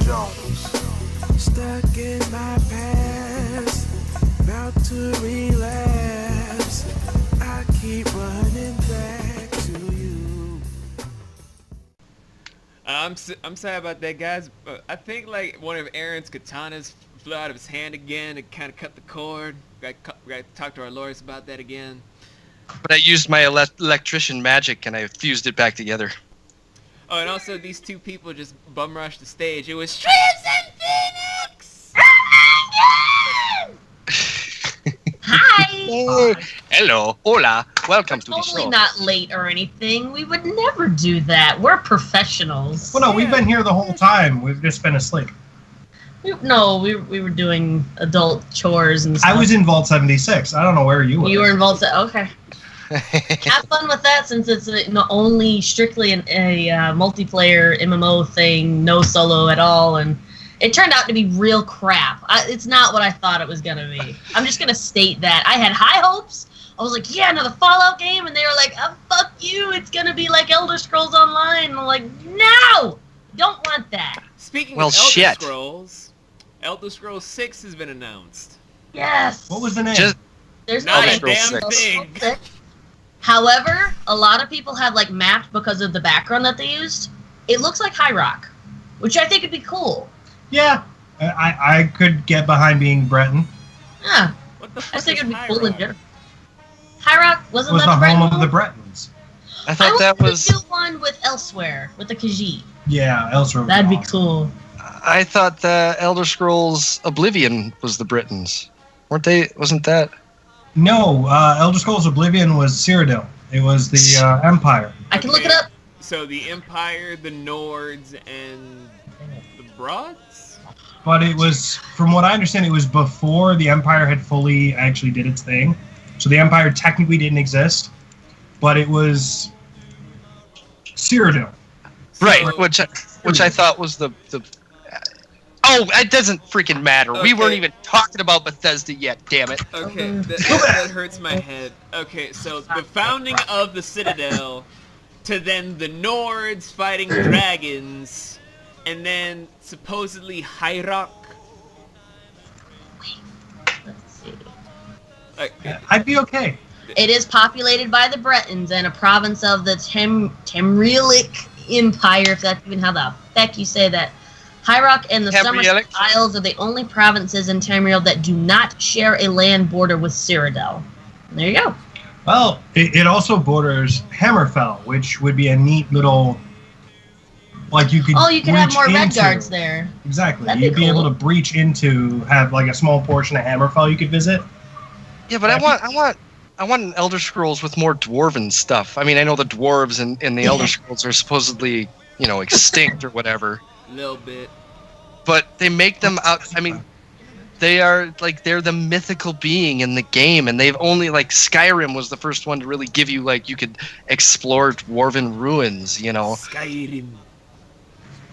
Stuck in my past, about to relapse. I keep running back to you. I'm sorry about that, guys. I think like one of Aaron's katanas flew out of his hand again. It kind of cut the cord. We got to talk to our lawyers about that again. But I used my electrician magic and I fused it back together. Oh, and also these two people just bum rushed the stage. It was Shweebs Phoenix. Hi! Hey. Hello, hola, welcome to the Totally show. not late or anything. We would never do that. We're professionals. Well, no, we've been here the whole time. We've just been asleep. We were doing adult chores and stuff. I was in Vault 76. I don't know where you were. You were involved. Okay. Have fun with that, since it's only strictly a multiplayer MMO thing, no solo at all, and it turned out to be real crap. It's not what I thought it was going to be. I'm just going to state that. I had high hopes. I was like, yeah, another Fallout game, and they were like, oh, fuck you, it's going to be like Elder Scrolls Online. And I'm like, no! Don't want that. Speaking of Elder Scrolls 6 has been announced. Yes. What was the name? There's not no a damn thing. However, a lot of people have like mapped because of the background that they used. It looks like High Rock, which I think would be cool. Yeah, I could get behind being Breton. Yeah, What the fuck I think is it'd be High cool in Rock? general. High Rock wasn't Was that the home Breton of the one? Bretons. I thought that was. the one with Elsewhere with the Khajiit. Yeah, Elsewhere. That'd be awesome. cool. I thought the Elder Scrolls Oblivion was the Britons. Weren't they? Wasn't that? No, Elder Scrolls Oblivion was Cyrodiil. It was the Empire. I can look it up. So the Empire, the Nords, and the Broads? But it was, from what I understand, it was before the Empire had fully actually did its thing. So the Empire technically didn't exist, but it was Cyrodiil. Right, which I thought was the. Oh, it doesn't freaking matter. We weren't even talking about Bethesda yet. Damn it. Okay, that hurts my head. Okay, so the founding of the Citadel, to then the Nords fighting dragons, and then supposedly High Rock. Let's see. I'd be okay. It is populated by the Bretons and a province of the Tamrielic Empire, if that's even how the heck you say that. High Rock and the Somerset Isles are the only provinces in Tamriel that do not share a land border with Cyrodiil. There you go. Well, it also borders Hammerfell, which would be a neat little, like you could. Oh, you could have more red into. guards there. Exactly. That'd You'd be be cool. able to breach into, have like a small portion of Hammerfell you could visit. Yeah, but I want an Elder Scrolls with more dwarven stuff. I mean, I know the dwarves in the Elder Scrolls are supposedly, extinct or whatever. A little bit. But they make them out. I mean, they're the mythical being in the game, and they've only Skyrim was the first one to really give you you could explore dwarven ruins. Skyrim.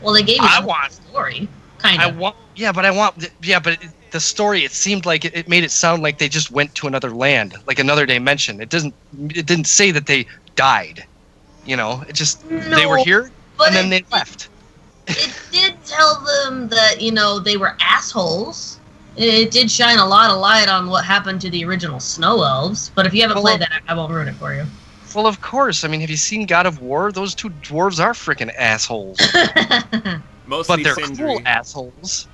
Well, they gave you the story, kind of. But the story, it seemed like it made it sound like they just went to another land, like another dimension. It didn't say that they died. It just they were here and then they left. It did tell them that, they were assholes. It did shine a lot of light on what happened to the original Snow Elves, but if you haven't played that, I won't ruin it for you. Well, of course. I mean, have you seen God of War? Those two dwarves are freaking assholes. Mostly but they're Sindri. cool assholes.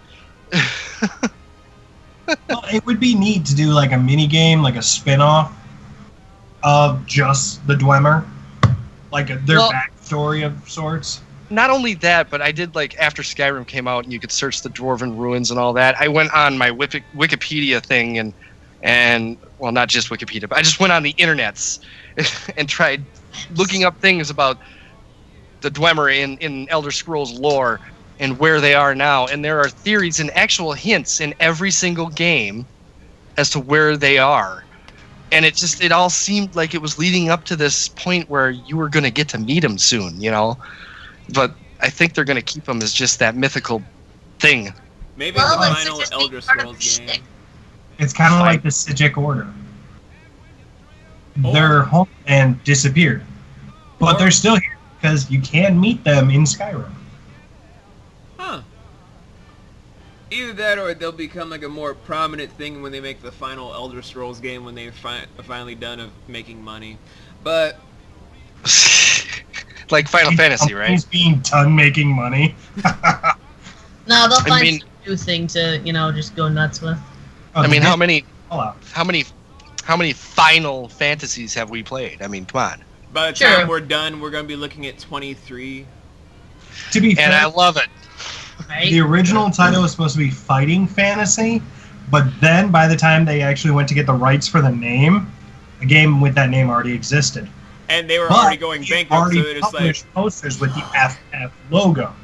Well, it would be neat to do a mini game, a spin-off of just the Dwemer, their backstory of sorts. Not only that, but I did after Skyrim came out and you could search the dwarven ruins and all that. I went on my Wikipedia thing and well, not just Wikipedia, but I just went on the internets and tried looking up things about the Dwemer in Elder Scrolls lore and where they are now. And there are theories and actual hints in every single game as to where they are. And it all seemed like it was leading up to this point where you were going to get to meet them soon, But I think they're going to keep them as just that mythical thing. Maybe the final Elder Scrolls game. It's kind of like the Sijic Order. Their homeland disappeared. But they're still here because you can meet them in Skyrim. Huh. Either that, or they'll become like a more prominent thing when they make the final Elder Scrolls game when they're finally done of making money. But like Final Fantasy, right? Companies being done making money. No, they'll find some new thing to just go nuts with. I mean, how many Final Fantasies have we played? I mean, come on. By the time we're done, we're gonna be looking at 23. To be fair, and I love it. Right? The original title was supposed to be Fighting Fantasy, but then by the time they actually went to get the rights for the name, a game with that name already existed. And they were already going bankrupt, so they're just like posters with the FF logo.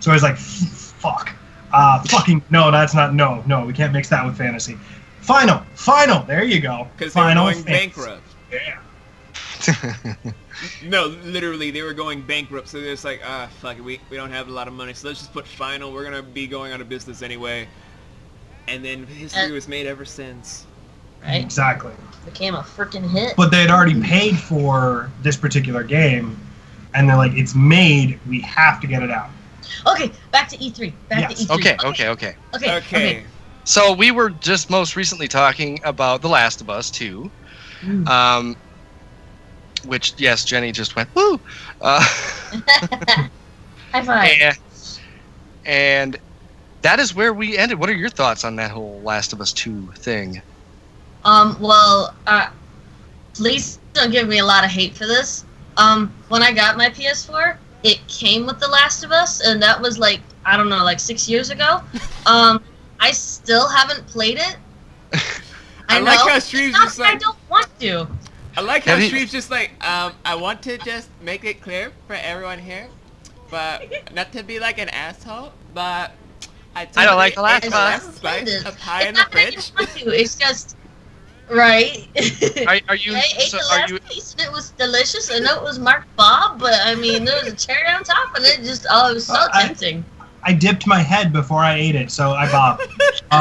So I was like, fuck. Fucking no, that's not no. We can't mix that with fantasy. Final. There you go. Because they were going fantasy. bankrupt. Yeah. No, literally, they were going bankrupt, so they're just like, fuck it, we don't have a lot of money, so let's just put Final. We're gonna be going out of business anyway. And then history was made ever since. Right? Exactly. Became a freaking hit. But they had already paid for this particular game, and they're like, it's made, we have to get it out. Okay, back to E3. Back to E3. Okay. So we were just most recently talking about The Last of Us 2. Which, yes, Jenny just went, woo! High five. And that is where we ended. What are your thoughts on that whole Last of Us 2 thing? Please don't give me a lot of hate for this. When I got my PS4, it came with The Last of Us, and that was like 6 years ago. I still haven't played it. I like how Shweebs just like... I don't want to. I like how Shweebs just like, I want to just make it clear for everyone here, but not to be like an asshole, but I don't like The Last of Us. Slice of pie in the fridge. It's just... Right. Are you? I ate the last piece and it was delicious. I know it was marked Bob, but I mean there was a cherry on top and it just it was so tempting. I dipped my head before I ate it, so I bobbed. So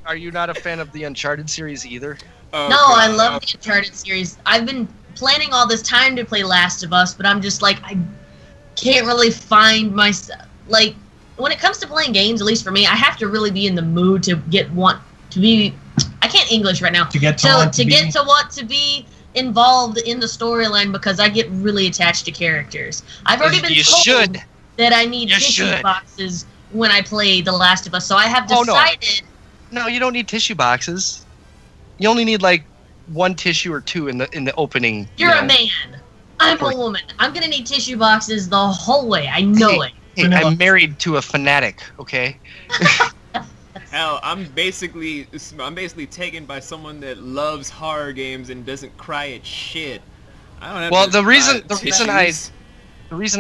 are you not a fan of the Uncharted series either? No, I love the Uncharted series. I've been planning all this time to play Last of Us, but I'm just like I can't really find myself. Like when it comes to playing games, at least for me, I have to really be in the mood to be. I can't English right now. To want to be involved in the storyline because I get really attached to characters. I've already been told that I need tissue boxes when I play The Last of Us, so I have decided. No, you don't need tissue boxes. You only need like one tissue or two in the opening. You're a man. I'm a woman. I'm gonna need tissue boxes the whole way. I know it. Hey, I'm married to a fanatic. Okay. Hell, I'm basically taken by someone that loves horror games and doesn't cry at shit. I don't have. Well, the reason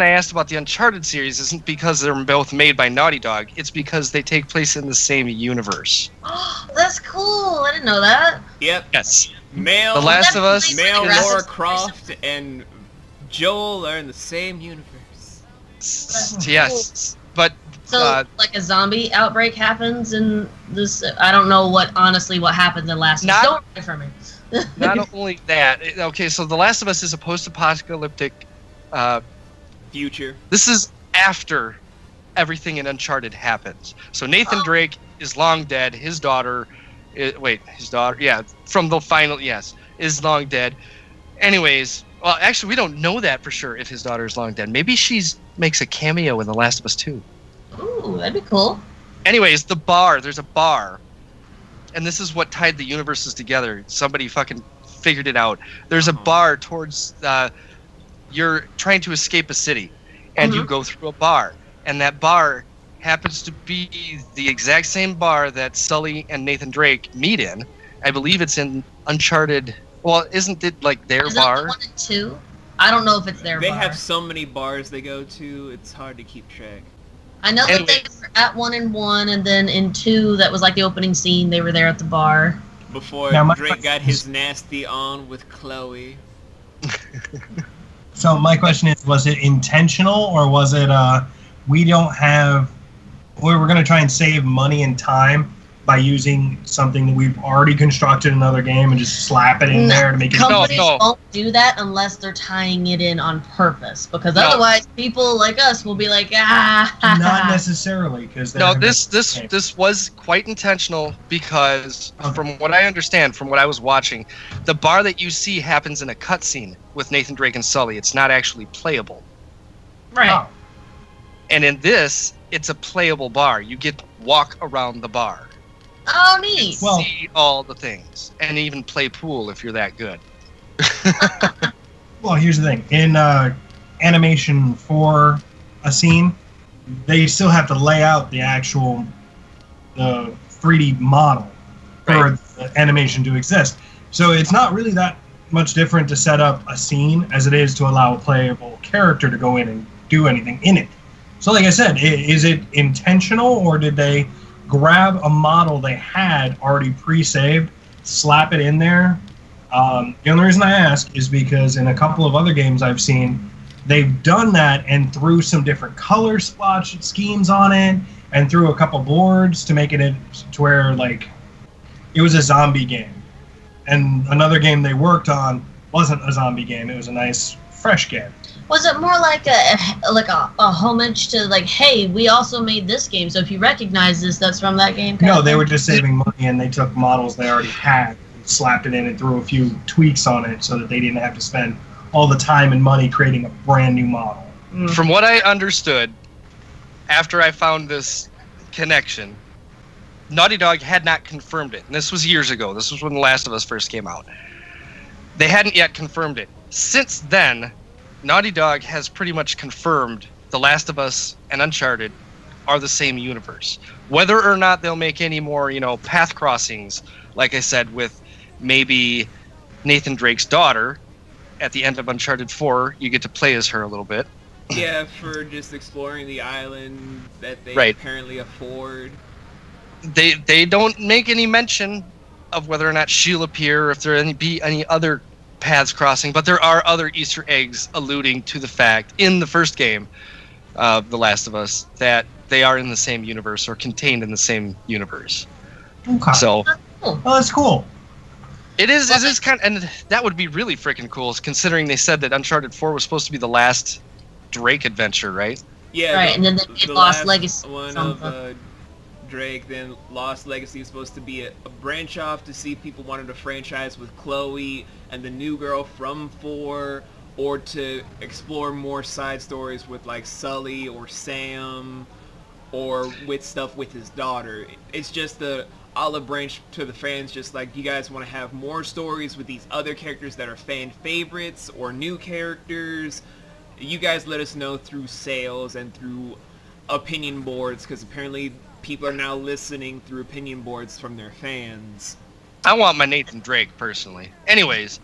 I asked about the Uncharted series isn't because they're both made by Naughty Dog. It's because they take place in the same universe. Oh, that's cool. I didn't know that. Yep. Yes. The Last of Us. Lara Croft and Joel are in the same universe. Yes, but. So, like a zombie outbreak happens in this. I don't know what happens in Last of Us. Don't worry for me. Not only that. Okay, so The Last of Us is a post-apocalyptic future. This is after everything in Uncharted happens. So Nathan Drake is long dead. His daughter, from the final, is long dead. Anyways, well, actually, we don't know that for sure if his daughter is long dead. Maybe makes a cameo in The Last of Us 2. Ooh, that'd be cool. Anyways, there's a bar. And this is what tied the universes together. Somebody fucking figured it out. There's a bar towards, you're trying to escape a city. And you go through a bar. And that bar happens to be the exact same bar that Sully and Nathan Drake meet in. I believe it's in Uncharted. Well, isn't it like their bar? Is that 1 and 2? I don't know if it's their bar. They have so many bars they go to, it's hard to keep track. I know that they were at 1 and 1, and then in 2, that was like the opening scene, they were there at the bar. Before Drake got his nasty on with Chloe. So my question is, was it intentional, or was it, we're going to try and save money and time, by using something that we've already constructed in another game and just slap it in there to make it... Companies won't do that unless they're tying it in on purpose, because otherwise people like us will be like, Not necessarily, because... No, this was quite intentional, because from what I understand, from what I was watching, the bar that you see happens in a cutscene with Nathan Drake and Sully. It's not actually playable. Right. Oh. And in this, it's a playable bar. You get to walk around the bar. Oh, neat. Well, see all the things, and even play pool if you're that good. Well, here's the thing. In animation for a scene, they still have to lay out the actual 3D model for the animation to exist. So it's not really that much different to set up a scene as it is to allow a playable character to go in and do anything in it. So like I said, is it intentional, or did they grab a model they had already pre-saved, slap it in there? The only reason I ask is because in a couple of other games I've seen, they've done that and threw some different color splotch schemes on it, and threw a couple boards to make it to where, like, it was a zombie game. And another game they worked on wasn't a zombie game. It was a nice, fresh game. Was it more like a homage to, like, hey, we also made this game, so if you recognize this, that's from that game? No, they were just saving money, and they took models they already had, and slapped it in and threw a few tweaks on it so that they didn't have to spend all the time and money creating a brand new model. From what I understood, after I found this connection, Naughty Dog had not confirmed it. And this was years ago. This was when The Last of Us first came out. They hadn't yet confirmed it. Since then, Naughty Dog has pretty much confirmed The Last of Us and Uncharted are the same universe. Whether or not they'll make any more, path crossings, like I said, with maybe Nathan Drake's daughter at the end of Uncharted 4, you get to play as her a little bit. Yeah, for just exploring the island that they apparently afford. They don't make any mention of whether or not she'll appear, or if there be any other paths crossing, but there are other Easter eggs alluding to the fact in the first game, The Last of Us, that they are in the same universe or contained in the same universe. Okay. So, well, that's cool. It is kind of, and that would be really freaking cool, considering they said that Uncharted 4 was supposed to be the last Drake adventure, right? Yeah. Right, and then they Lost Legacy. One of Drake, then Lost Legacy is supposed to be a branch off to see if people wanted a franchise with Chloe and the new girl from 4, or to explore more side stories with like Sully or Sam, or with stuff with his daughter. It's just the olive branch to the fans, just like, you guys want to have more stories with these other characters that are fan favorites or new characters, you guys let us know through sales and through opinion boards, because apparently people are now listening through opinion boards from their fans. I want my Nathan Drake, personally. Anyways,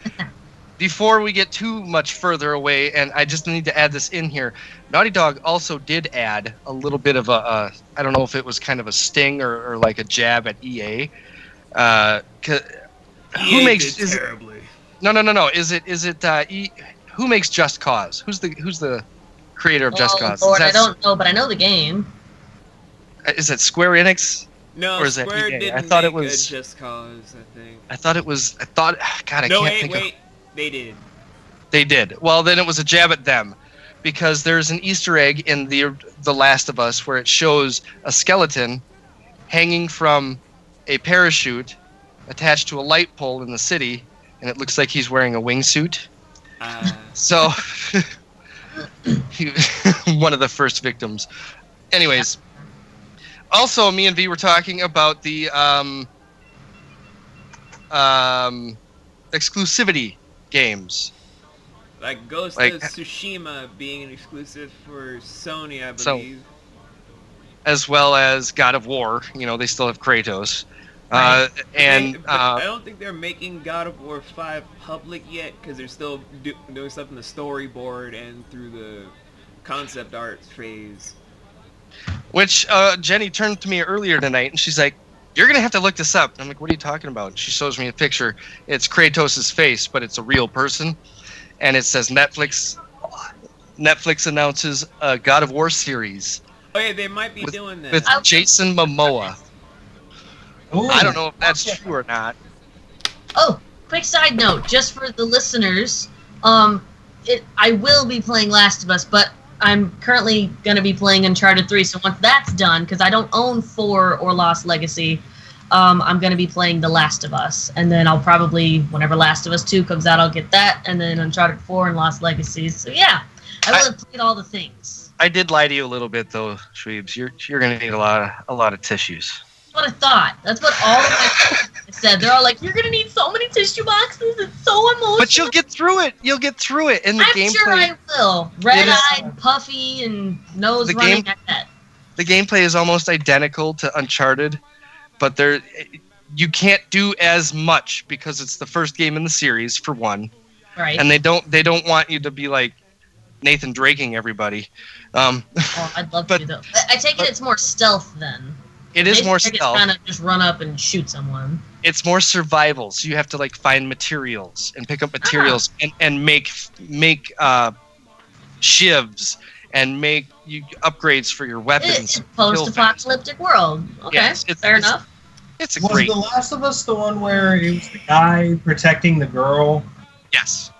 before we get too much further away, and I just need to add this in here, Naughty Dog also did add a little bit of I don't know if it was kind of a sting or like a jab at EA. Who makes did terribly. No. Is it who makes Just Cause? Who's the creator of Just Cause? Lord, I don't know, but I know the game. Is it Square Enix? No, or is Square EA? didn't I thought make it was Just Cause, I think. God, I can't think of. They did. They did. Well, then it was a jab at them, because there's an Easter egg in the Last of Us where it shows a skeleton hanging from a parachute attached to a light pole in the city, and it looks like he's wearing a wingsuit. So, he one of the first victims. Anyways, also me and V were talking about the exclusivity games. Like Ghost of Tsushima being an exclusive for Sony, I believe. As well as God of War. They still have Kratos. Right. And I don't think they're making God of War 5 public yet, because they're still doing stuff in the storyboard and through the concept art phase. Which Jenny turned to me earlier tonight, and she's like, "You're going to have to look this up." And I'm like, "What are you talking about?" And she shows me a picture. It's Kratos' face, but it's a real person. And it says Netflix announces a God of War series. Oh yeah, they might be doing that. With Jason Momoa. Ooh, I don't know if that's okay. true or not. Oh, quick side note, just for the listeners, I will be playing Last of Us, but I'm currently going to be playing Uncharted 3, so once that's done, because I don't own 4 or Lost Legacy, I'm going to be playing The Last of Us, and then I'll probably, whenever Last of Us 2 comes out, I'll get that, and then Uncharted 4 and Lost Legacy, so yeah, I will have played all the things. I did lie to you a little bit though, Shweebs. You're gonna need a lot of tissues. That's what I thought. That's what all of my friends said. They're all like, "You're gonna need so many tissue boxes. It's so emotional." But you'll get through it. You'll get through it. And the I'm gameplay. sure I will. Red-eyed, puffy, and nose The running game- at that. The gameplay is almost identical to Uncharted, but you can't do as much because it's the first game in the series for one, Right. and they don't want you to be like Nathan Draking everybody. Oh, I'd love but- to, though. I take it it's more stealth then. It is more Just stealth. kind of just run up and shoot someone. It's more survival, so you have to like find materials and pick up materials and make shivs and make upgrades for your weapons. It's a post-apocalyptic world. Okay, Yes, fair enough. It's a Was great The Last of Us the one where it was the guy protecting the girl? yes,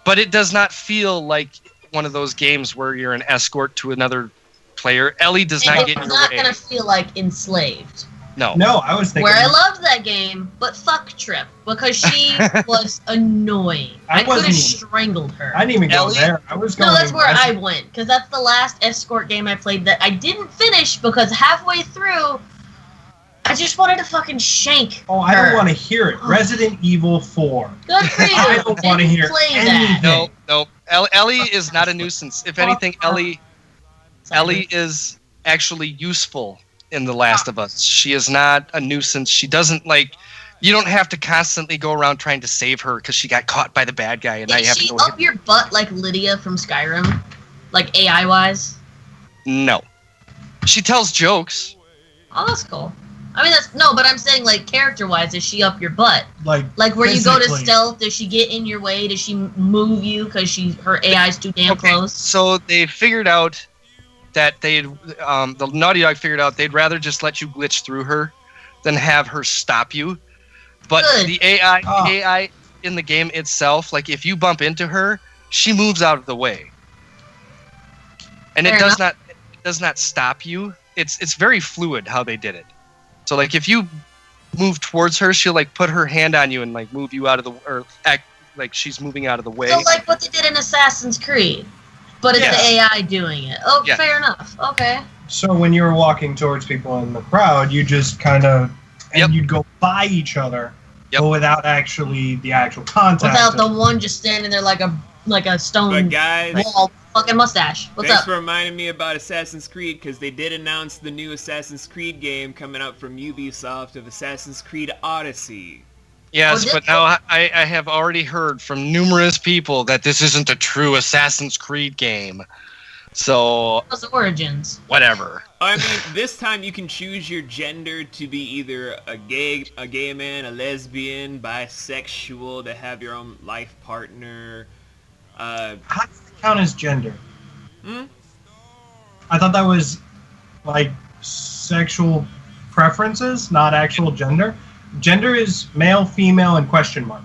but it does not feel like one of those games where you're an escort to another player. Ellie does not get in It's your not way. gonna feel like enslaved. No. No, I was thinking. Where I loved that game, but fuck Trip because she was annoying. I I could have wasn't- strangled her. I didn't even go Ellie? there. I was going. No, that's where I Resident- went because that's the last escort game I played that I didn't finish because halfway through, I just wanted to fucking shank. Oh, I don't her. want to hear it. Resident Evil 4. Good for you. I don't wanna Didn't hear play anything. that. No. Ellie is not a nuisance. If anything, Ellie is actually useful in The Last of Us. She is not a nuisance. She doesn't like. You don't have to constantly go around trying to save her because she got caught by the bad guy, and now you Is have to she go. up your butt like Lydia from Skyrim? Like AI wise? No, she tells jokes. Oh, that's cool. I mean, but I'm saying like character wise, is she up your butt? Like Like where you go to physically. stealth, does she get in your way? Does she move you because her AI's too damn close? So they figured out that the Naughty Dog figured out they'd rather just let you glitch through her than have her stop you. But Good. the AI, Oh. AI in the game itself, like if you bump into her, she moves out of the way, and Fair it does enough. not stop you. It's very fluid how they did it. So like if you move towards her, she'll like put her hand on you and like move you out of the or act like she's moving out of the way. So like what they did in Assassin's Creed, but it's Yeah. the AI doing it. Oh, Yeah. fair enough. Okay. So when you were walking towards people in the crowd, you just kind of and Yep. you'd go by each other, Yep. but without actually the actual contact. Without the one just standing there like a stone But guys, wall, fucking mustache. What's thanks up? for reminding me about Assassin's Creed, because they did announce the new Assassin's Creed game coming out from Ubisoft of Assassin's Creed Odyssey. Yes, Oh, but now I have already heard from numerous people that this isn't a true Assassin's Creed game. So Those origins. whatever. I mean, this time you can choose your gender to be either a gay man, a lesbian, bisexual, to have your own life partner. How does it count as gender? Hmm? I thought that was like sexual preferences, not actual gender. Gender is male, female, and question mark.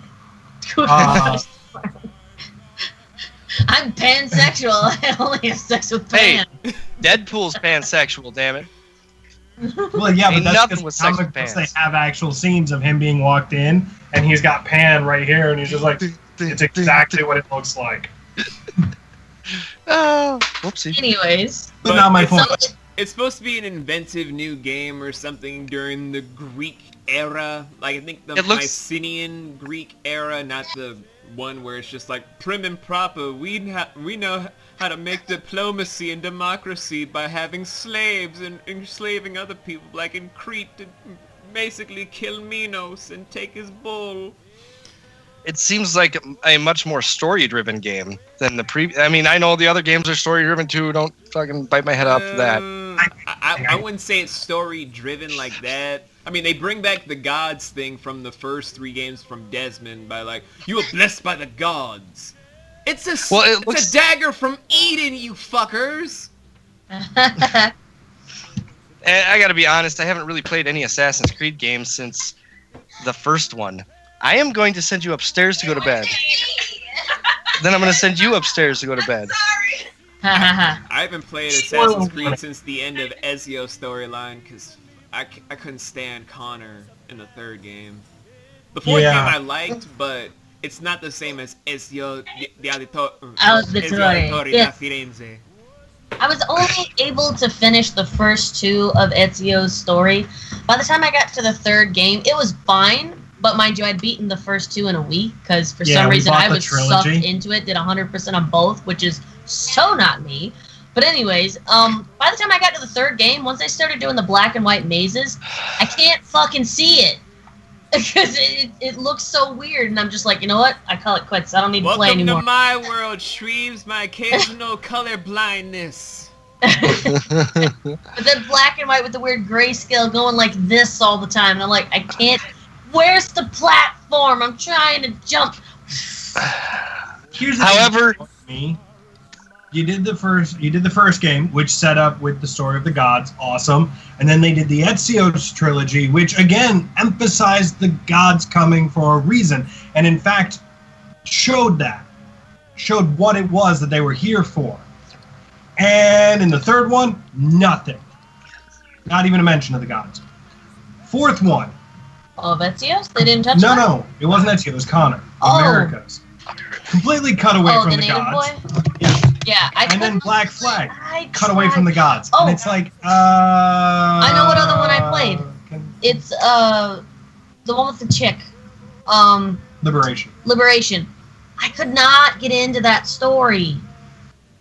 I'm pansexual. I only have sex with Hey. pan. Deadpool's pansexual, damn it. Well, yeah, but Ain't that's nothing because with sex comic with books, pants. they have actual scenes of him being walked in, and he's got Pan right here, and he's just like, it's exactly what it looks like. Oh, whoopsie. Anyways, But not my it's- point. It's supposed to be an inventive new game or something during the Greek era. Like, I think the It looks- Mycenaean Greek era, not the one where it's just like prim and proper. We know how to make diplomacy and democracy by having slaves and enslaving other people, like in Crete, to basically kill Minos and take his bull. It seems like a much more story-driven game than the I mean, I know the other games are story-driven too. Don't fucking bite my head off for that. I wouldn't say it's story-driven like that. I mean, they bring back the gods thing from the first 3 games from Desmond by like, you are blessed by the gods. It's a, Well, it it's looks- a dagger from Eden, you fuckers. And I gotta be honest, I haven't really played any Assassin's Creed games since the first one. I am going to send you upstairs to go to bed. Then I'm going to send you upstairs to go to bed. I haven't played Assassin's Creed since the end of Ezio's storyline because I couldn't stand Connor in the third game. The fourth game I liked, but it's not the same as Ezio the Auditore da Firenze. I was only able to finish the first two of Ezio's story. By the time I got to the third game, it was fine. But mind you, I'd beaten the first two in a week because for some reason I was sucked into it, did 100% on both, which is so not me. But anyways, by the time I got to the third game, once I started doing the black and white mazes, I can't fucking see it. Because it looks so weird, and I'm just like, you know what? I call it quits. I don't need to play anymore. Welcome to my world, Shweebs, my occasional color blindness. But then black and white with the weird grayscale going like this all the time, and I'm like, I can't... Where's the platform? I'm trying to jump. However, you did the first game, which set up with the story of the gods, awesome, and then they did the Ezio's trilogy, which again emphasized the gods coming for a reason, and in fact showed what it was that they were here for. And in the third one, nothing, not even a mention of the gods. Fourth one. Oh, Ezio's? They didn't touch that? No, it wasn't Ezio, it was Connor. America's. Completely cut away from the gods. Boy? Yeah, and then Black Flag cut away from the gods. Oh. And it's like, I know what other one I played. It's the one with the chick. Liberation. I could not get into that story.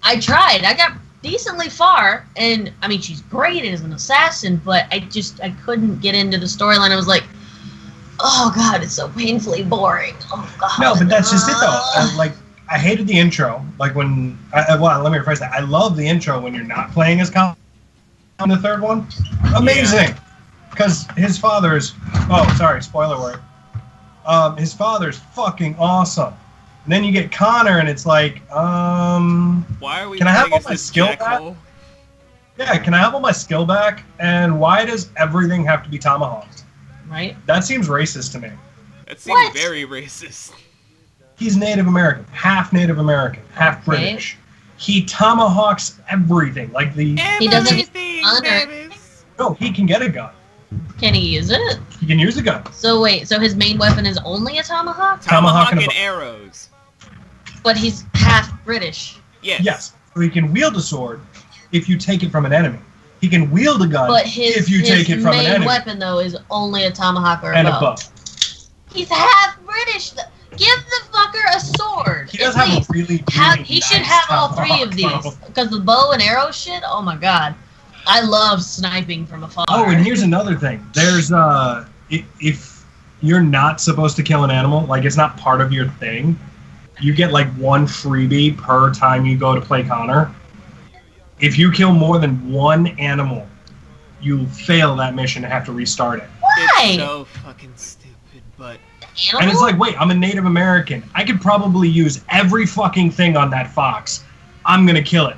I tried. I got decently far, and I mean she's great as an assassin, but I couldn't get into the storyline. I was like, oh god, it's so painfully boring. Oh god. No, but that's just it though. I hated the intro. Like when, well, let me rephrase that. I love the intro when you're not playing as Connor on the third one. Amazing, because his father's. Oh, sorry, spoiler word. His father's fucking awesome. And then you get Connor, and it's like, why are we? Can I have all my skill back? Yeah, can I have all my skill back? And why does everything have to be tomahawked? Right. That seems racist to me. That seems very racist. He's Native American, half British. He tomahawks everything, like the. He doesn't use honor. No, he can get a gun. Can he use it? He can use a gun. So wait, so his main weapon is only a tomahawk? Tomahawk and arrows. But he's half British. Yes. Yes. So he can wield a sword if you take it from an enemy. He can wield a gun if you take it from an enemy. His main weapon, though, is only a tomahawk or a bow. bow. He's half British. Give the fucker a sword. He does have a really he should have all three of these. Because the bow and arrow shit, oh my god. I love sniping from afar. Oh, and here's another thing. There's, if you're not supposed to kill an animal, like it's not part of your thing, you get like one freebie per time you go to play Connor. If you kill more than one animal, you fail that mission and have to restart it. Why? It's so fucking stupid, but... Animal? And it's like, wait, I'm a Native American. I could probably use every fucking thing on that fox. I'm gonna kill it.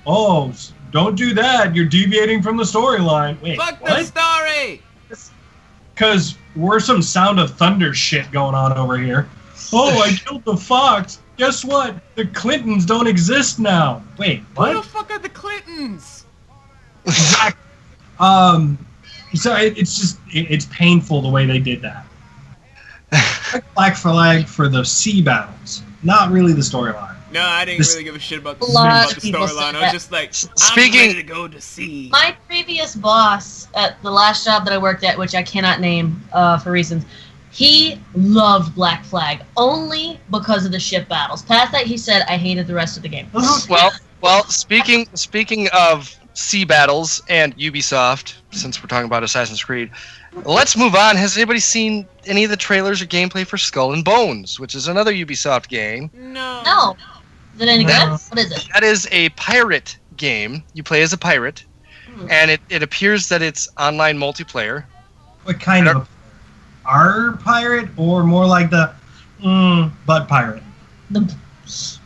Oh, don't do that. You're deviating from the storyline. Wait, fuck what? The story! Because we're some Sound of Thunder shit going on over here. Oh, I killed the fox. Guess what? The Clintons don't exist now. Wait, what? Who the fuck are the Clintons? Exactly. So it's just it's painful the way they did that. Black Flag for the sea battles, not really the storyline. No, I didn't really give a shit about the storyline. I was just like, I'm ready to go to sea. My previous boss at the last job that I worked at, which I cannot name for reasons, he loved Black Flag only because of the ship battles. Past that, he said, I hated the rest of the game. Well, speaking of sea battles and Ubisoft, since we're talking about Assassin's Creed, let's move on. Has anybody seen any of the trailers or gameplay for Skull and Bones, which is another Ubisoft game? No. Is it any good? What is it? That is a pirate game. You play as a pirate, and it appears that it's online multiplayer. What kind of our pirate, or more like the butt pirate? The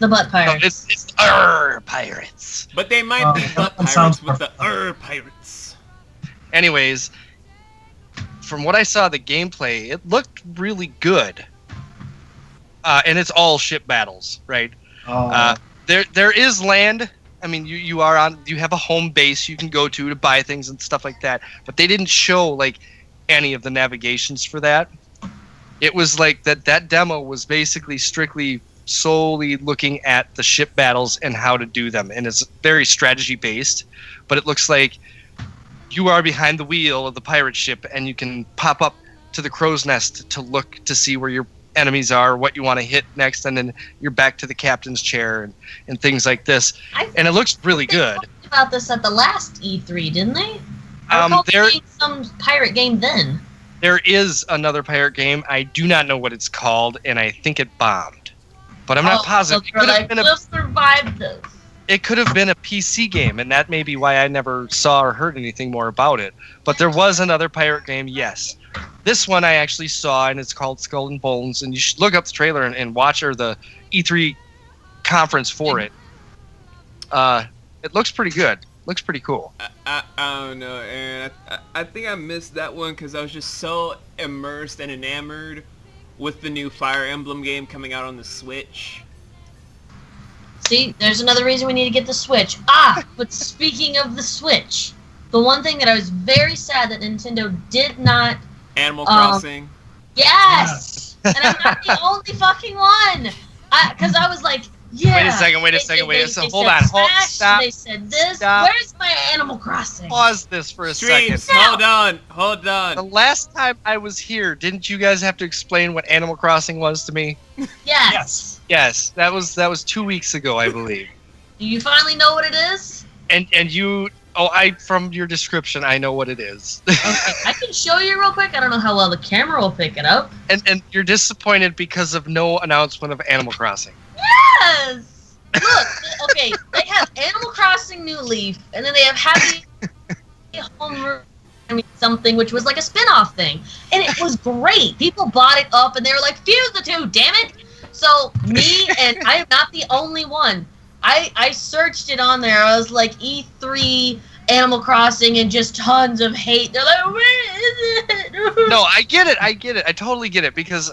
butt pirate. No, it's our pirates. But they might be butt pirates with the pirates. anyways, from what I saw, the gameplay, it looked really good. And it's all ship battles, right? There is land. I mean, you have a home base you can go to buy things and stuff like that. But they didn't show like any of the navigations for that. It was like that demo was basically strictly solely looking at the ship battles and how to do them, and it's very strategy based. But it looks like you are behind the wheel of the pirate ship, and you can pop up to the crow's nest to look to see where your enemies are, what you want to hit next, and then you're back to the captain's chair and things like this. And it looks really good. They talked about this at the last E3, didn't they? I recall seeing some pirate game then. There is another pirate game. I do not know what it's called, and I think it bombed. But I'm not positive. So we'll survive this. It could have been a PC game, and that may be why I never saw or heard anything more about it. But there was another pirate game, yes. This one I actually saw, and it's called Skull and Bones, and you should look up the trailer and watch the E3 conference for it. It looks pretty good. Looks pretty cool. I don't know, Aaron. I think I missed that one because I was just so immersed and enamored with the new Fire Emblem game coming out on the Switch. See, there's another reason we need to get the Switch. But speaking of the Switch, the one thing that I was very sad that Nintendo did not... Animal Crossing. Yes! And I'm not the only fucking one! Because I was like, yeah. Wait a second. So hold on. Stop. They said this. Stop. Where's my Animal Crossing? Pause this for a second. Shweebs, hold on. The last time I was here, didn't you guys have to explain what Animal Crossing was to me? Yes. Yes, that was 2 weeks ago, I believe. Do you finally know what it is? And you... from your description, I know what it is. Okay, I can show you real quick. I don't know how well the camera will pick it up. And you're disappointed because of no announcement of Animal Crossing. Yes! Look, okay, they have Animal Crossing New Leaf, and then they have Happy Home something, which was like a spin-off thing. And it was great. People bought it up, and they were like, fuse the two, damn it! So, me, and I am not the only one. I searched it on there. I was like, E3, Animal Crossing, and just tons of hate. They're like, where is it? No, I get it. I totally get it, because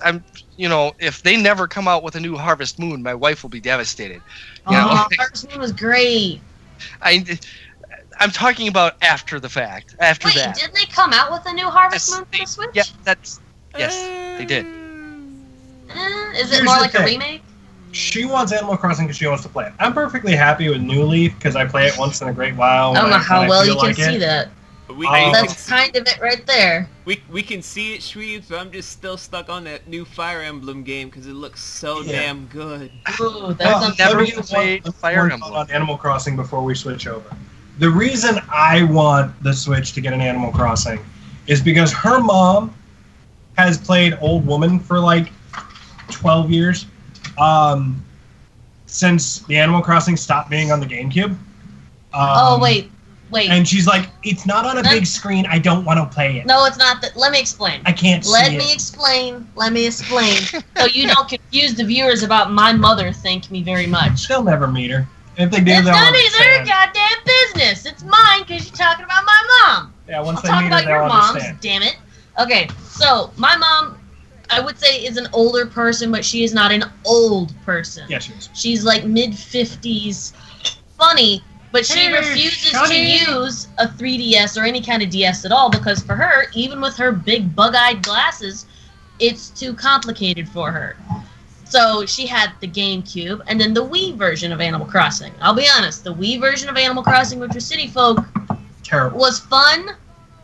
if they never come out with a new Harvest Moon, my wife will be devastated. Harvest Moon was great. I'm talking about after the fact. Wait, didn't they come out with a new Harvest Moon for the Switch? Yeah, yes, they did. Is it more like a remake? She wants Animal Crossing because she wants to play it. I'm perfectly happy with New Leaf because I play it once in a great while. I don't know how well you can see that. That's kind of it right there. We can see it, Shweebs, but I'm just still stuck on that new Fire Emblem game because it looks so damn good. Ooh, that's never played Fire Emblem on Animal Crossing before we switch over. The reason I want the Switch to get an Animal Crossing is because her mom has played Old Woman for like 12 years. Since the Animal Crossing stopped being on the GameCube. Wait. And she's like, it's not on a big screen. I don't want to play it. No, it's not. Let me explain. I can't see Let it. me explain. So you don't confuse the viewers about my mother. Thank me very much. They'll never meet her. If they do, it's they'll none of their understand. goddamn business. It's mine because you're talking about my mom. Yeah, once I'll they talk meet about her, your they'll mom's. understand. Damn it. Okay, so my mom, I would say, is an older person, but she is not an old person. Yeah, she is. She's like mid-50s. Funny, but she refuses to use a 3DS or any kind of DS at all because for her, even with her big bug-eyed glasses, it's too complicated for her. So she had the GameCube and then the Wii version of Animal Crossing. I'll be honest, the Wii version of Animal Crossing, which was City Folk, Terrible. was fun,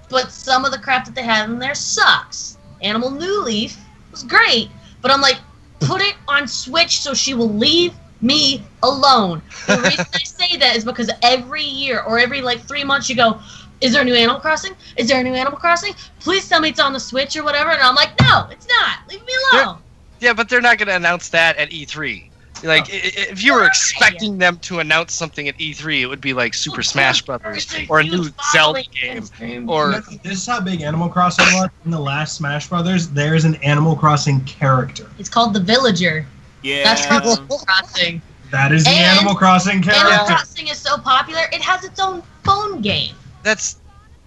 but some of the crap that they had in there sucks. Animal New Leaf was great, but I'm like, put it on Switch so she will leave me alone. The reason I say that is because every year or every like 3 months you go, is there a new Animal Crossing? Is there a new Animal Crossing? Please tell me it's on the Switch or whatever. And I'm like, no, it's not. Leave me alone. Yeah, but they're not going to announce that at E3. Like, if you were expecting them to announce something at E3, it would be like Super Smash Brothers or a new Zelda game. Or this is how big Animal Crossing was. In the last Smash Brothers, there's an Animal Crossing character. It's called the Villager. Yeah. That's from Animal Crossing. That is the Animal Crossing character. Animal Crossing is so popular, it has its own phone game. that's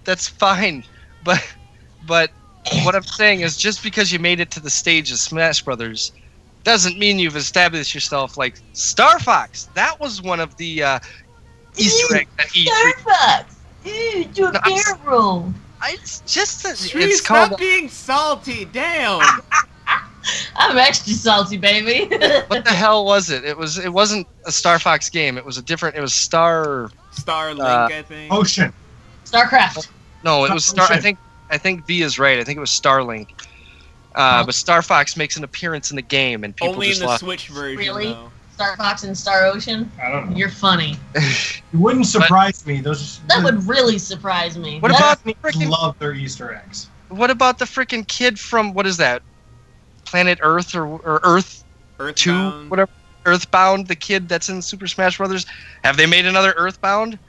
That's fine, but what I'm saying is just because you made it to the stage of Smash Brothers doesn't mean you've established yourself like Star Fox. That was one of the Easter eggs at E3. Star Fox. Do a barrel. It's just It's called. Stop being salty. Damn. I'm extra salty, baby. What the hell was it? It wasn't a Star Fox game. It was Starlink, I think. Ocean. StarCraft. No, it was Star. I think V is right. I think it was Starlink. But Star Fox makes an appearance in the game, and people Only just in the lost. Switch version. Really? Though. Star Fox and Star Ocean? I don't know. You're funny. It wouldn't surprise me. That would really surprise me. What about the Disney freaking? love their Easter eggs. What about the freaking kid from what is that? Planet Earth or Earth 2, Earthbound. whatever. Earthbound, the kid that's in Super Smash Brothers. Have they made another Earthbound?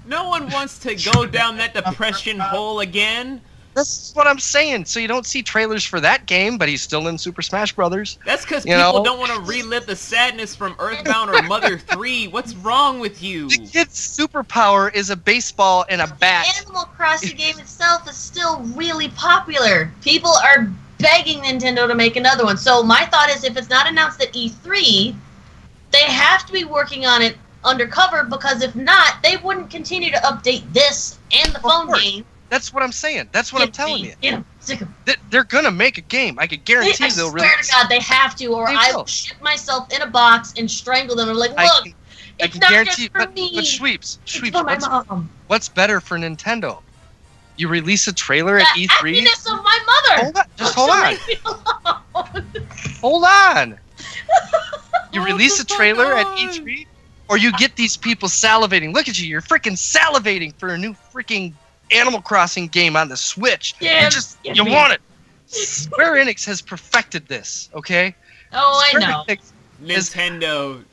No one wants to go down that depression hole again. That's what I'm saying. So you don't see trailers for that game, but he's still in Super Smash Brothers. That's because You people know? don't want to relive the sadness from Earthbound or Mother 3. What's wrong with you? The kid's superpower is a baseball and a bat. The Animal Crossing game itself is still really popular. People are begging Nintendo to make another one. So my thought is, if it's not announced at E3, they have to be working on it undercover, because if not, they wouldn't continue to update this and the phone course. game. That's what I'm saying. That's what I'm telling you. Get 'em. Sick 'em. They're gonna make a game. I could guarantee I they'll swear release. to God, they have to, or They I will. will ship myself in a box and strangle them. And like, I look, can it's not guarantee. just for But me. Shweebs, It's for my mom. what's better for Nintendo? You release a trailer at The E3. happiness of my mother. Hold on, just hold on. Leave me alone. Hold on. You release a trailer at E3, or you get these people salivating. Look at you. You're freaking salivating for a new freaking Animal Crossing game on the Switch. Yeah, You want it. Square Enix has perfected this, okay? Oh, I Square know. Enix- Nintendo.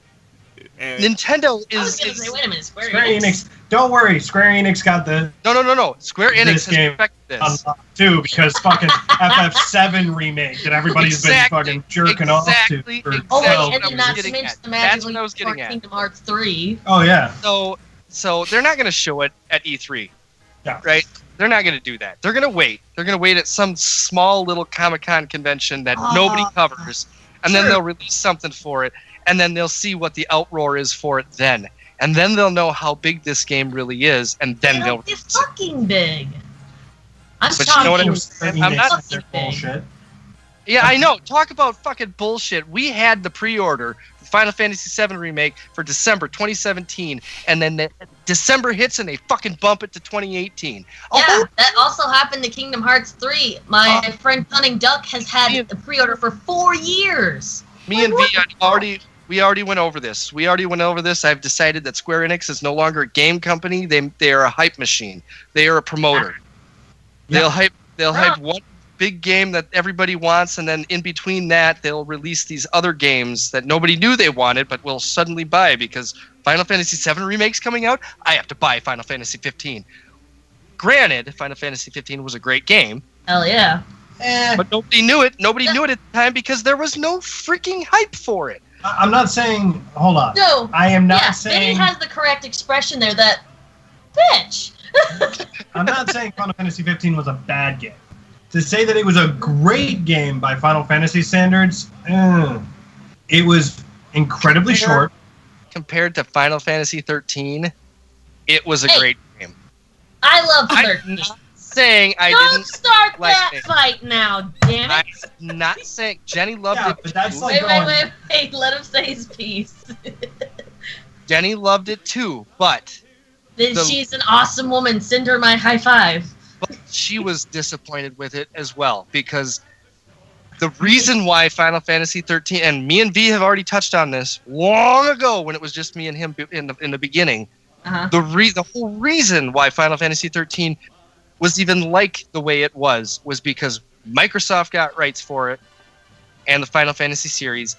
Nintendo I was gonna is say, wait a minute, Square Square Enix. Enix. Don't worry, Square Enix got the no. Square Enix This has game perfected this. unlocked too, because fucking FF7 remake that everybody's been fucking jerking off to. For Oh That's wait, what and I then was not to getting mention at. the That's magical what I was getting at. Kingdom Hearts 3. Oh yeah. So they're not going to show it at E3, Yeah. right? They're not going to do that. They're going to wait. They're going to wait at some small little Comic-Con convention that nobody covers, and then Sure. they'll release something for it, and then they'll see what the outroar is for it then. And then they'll know how big this game really is, and then they'll It'll be release it. fucking big. I'm But you know what talking I'm Square saying? I'm Enix not- and their bullshit. Yeah, I know. Talk about fucking bullshit. We had the pre-order for Final Fantasy VII Remake for December 2017, and then December hits and they fucking bump it to 2018. Yeah, that also happened to Kingdom Hearts 3. My friend Cunning Duck has had the pre-order for 4 years. Me and V we already went over this. I've decided that Square Enix is no longer a game company. They are a hype machine. They are a promoter. Yeah. They'll hype one big game that everybody wants, and then in between that they'll release these other games that nobody knew they wanted but will suddenly buy because Final Fantasy VII Remake's coming out. I have to buy Final Fantasy 15. Granted, Final Fantasy 15 was a great game, Hell yeah. but nobody knew it. Nobody knew it at the time because there was no freaking hype for it. I'm not saying. Hold on. No. I am not Yeah, saying. Vinny has the correct expression there. That bitch. I'm not saying Final Fantasy 15 was a bad game. To say that it was a great game by Final Fantasy standards, it was incredibly short. Compared to Final Fantasy 13, it was a Hey. great game. I love I'm 13. not saying I Don't didn't. start like that it. fight now, damn I'm it. not saying Jenny loved Yeah, it. but that's too. like Wait. Let him say his piece. Jenny loved it too, but She's an awesome woman. Send her my high five. she was disappointed with it as well because the reason why Final Fantasy 13 and me and V have already touched on this long ago when it was just me and him in the beginning. Uh-huh. The whole reason why Final Fantasy 13 was even like the way it was because Microsoft got rights for it and the Final Fantasy series,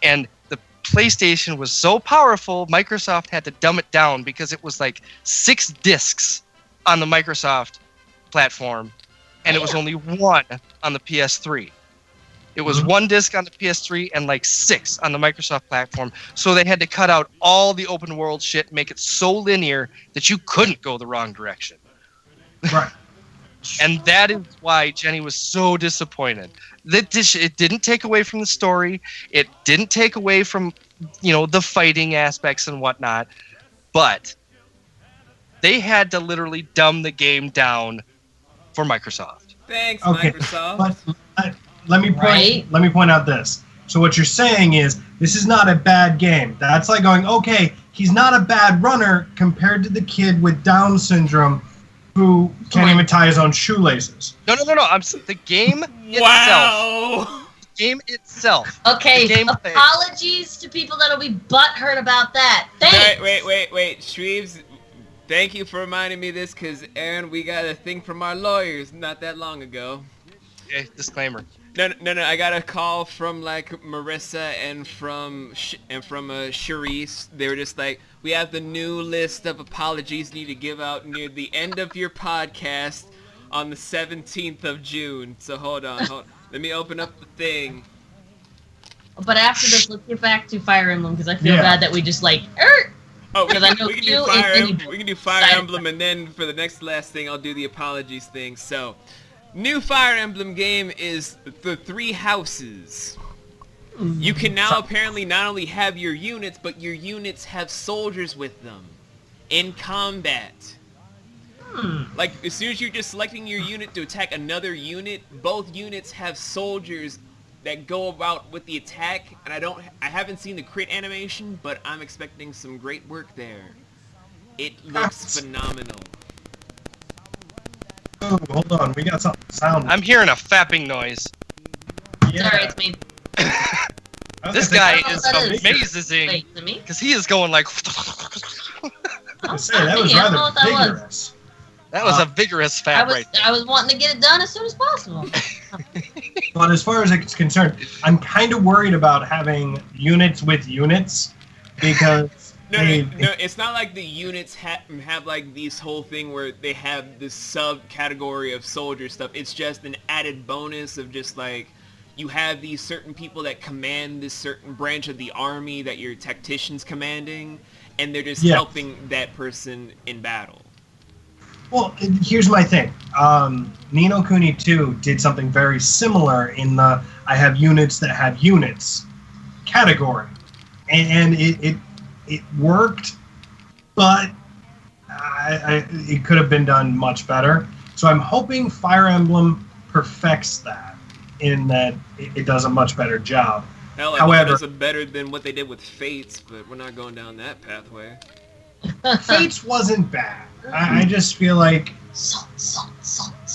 and the PlayStation was so powerful, Microsoft had to dumb it down because it was like 6 discs on the Microsoft platform, and it was only 1 on the PS3. It was 1 disc on the PS3 and like 6 on the Microsoft platform. So they had to cut out all the open world shit, make it so linear that you couldn't go the wrong direction. Right. And that is why Jenny was so disappointed. It didn't take away from the story. It didn't take away from, the fighting aspects and whatnot. But they had to literally dumb the game down for Microsoft. Thanks, Okay, Microsoft. but let me point out this. So what you're saying is this is not a bad game. That's like going, okay, he's not a bad runner compared to the kid with Down syndrome who can't even tie his own shoelaces. No. The game itself. Wow. The game itself. Okay, The game apologies to people that'll be butthurt about that. Thanks. Wait. Shweebs, thank you for reminding me this, because, Aaron, we got a thing from our lawyers not that long ago. Disclaimer. No, I got a call from, Marissa and from Charisse. They were just like, we have the new list of apologies you need to give out near the end of your podcast on the 17th of June. So hold on. Let me open up the thing. But after this, let's get back to Fire Emblem, because I feel bad that we just Oh, we I know can you do Fire and Emblem. We can do Fire Emblem, and then for the last thing, I'll do the apologies thing. So, new Fire Emblem game is the 3 houses. You can now apparently not only have your units, but your units have soldiers with them in combat. Like, as soon as you're just selecting your unit to attack another unit, both units have soldiers that go about with the attack, and I haven't seen the crit animation, but I'm expecting some great work there. It looks phenomenal. Oh, hold on, we got something sound. I'm hearing a fapping noise. Yeah. Sorry, it's me. This guy Oh, is that is- amazing. Wait, is it me? Because he is going like... I was saying, that was I don't know rather what that was. vigorous. That was a vigorous I fap was right there. I was wanting to get it done as soon as possible. But as far as it's concerned, I'm kind of worried about having units with units because No, it's not like the units have like this whole thing where they have this subcategory of soldier stuff. It's just an added bonus of just like, you have these certain people that command this certain branch of the army that your tactician's commanding, and they're just helping that person in battle. Well, here's my thing. Ni no Kuni 2 did something very similar in the I have units that have units category. And it worked, but it could have been done much better. So I'm hoping Fire Emblem perfects that in that it does a much better job. Hell, I However, hope it does better than what they did with Fates, but we're not going down that pathway. Fates wasn't bad. I just feel like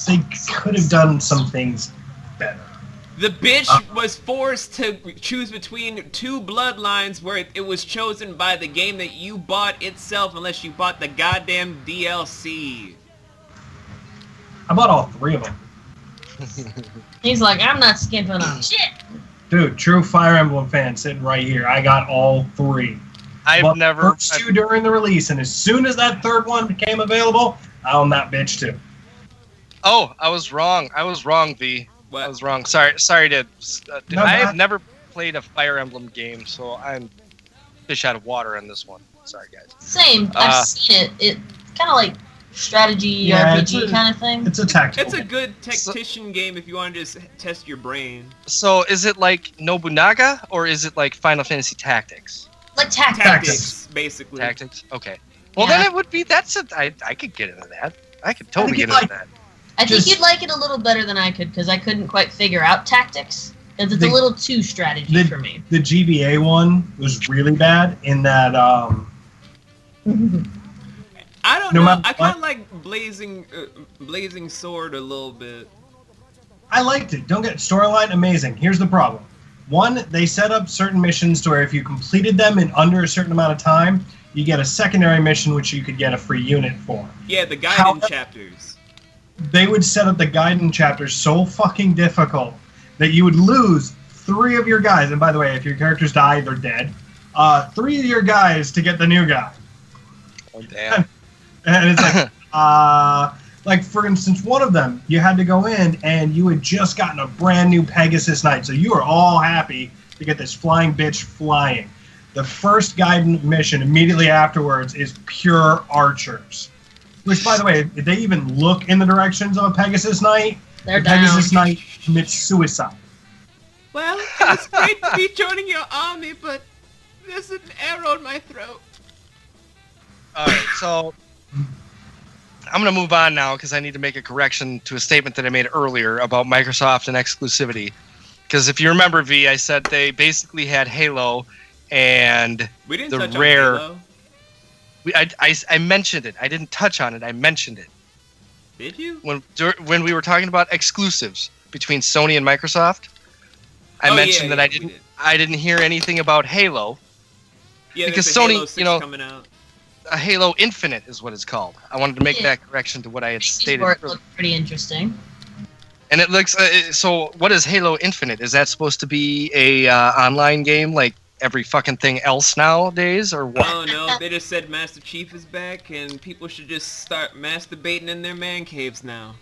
they could have done some things better. The bitch was forced to choose between 2 bloodlines where it was chosen by the game that you bought itself unless you bought the goddamn DLC. I bought all 3 of them. He's like, I'm not skimping on shit. Dude, true Fire Emblem fan sitting right here. I got all 3. I've never... First 2 during the release, and as soon as that 3rd one became available, I own that bitch too. Oh, I was wrong, V. What? I was wrong. Sorry to... No, I have never played a Fire Emblem game, so I'm fish out of water on this one. Sorry, guys. Same. I've seen it. It's kind of like strategy RPG kind of thing. It's a tactical. It's a good tactician game if you want to just test your brain. So, is it like Nobunaga, or is it like Final Fantasy Tactics? Like tactics. Tactics, basically. Tactics? Okay. Well, Yeah. then it would be... I could get into that. I could totally get into that. I think Just- you'd like it a little better than I could, because I couldn't quite figure out tactics. Because it's a little too strategy for me. The GBA one was really bad in that I don't No know. matter I kind of what- like Blazing Sword a little bit. I liked it. Don't get storyline amazing. Here's the problem. One, they set up certain missions to where if you completed them in under a certain amount of time, you get a secondary mission which you could get a free unit for. Yeah, the Gaiden However- chapters. They would set up the Gaiden chapters so fucking difficult that you would lose 3 of your guys. And by the way, if your characters die, they're dead. 3 of your guys to get the new guy. Oh, damn. And it's like, for instance, one of them, you had to go in and you had just gotten a brand new Pegasus Knight. So you were all happy to get this flying bitch flying. The first Gaiden mission immediately afterwards is pure archers. Which, by the way, if they even look in the directions of a Pegasus Knight, They're the down. Pegasus Knight commits suicide. Well, it's great to be joining your army, but there's an arrow in my throat. Alright, so I'm going to move on now because I need to make a correction to a statement that I made earlier about Microsoft and exclusivity. Because if you remember, V, I said they basically had Halo and We didn't the touch rare. on Halo. I mentioned it. I didn't touch on it. I mentioned it Did you? when we were talking about exclusives between Sony and Microsoft. I mentioned that I didn't hear anything about Halo. Yeah, because there's a Sony, Halo 6 coming out. A Halo Infinite is what it's called. I wanted to make that correction to what I had stated. It looked pretty interesting. And it looks so. What is Halo Infinite? Is that supposed to be a online game like every fucking thing else nowadays, or what? Oh no, they just said Master Chief is back, and people should just start masturbating in their man caves now.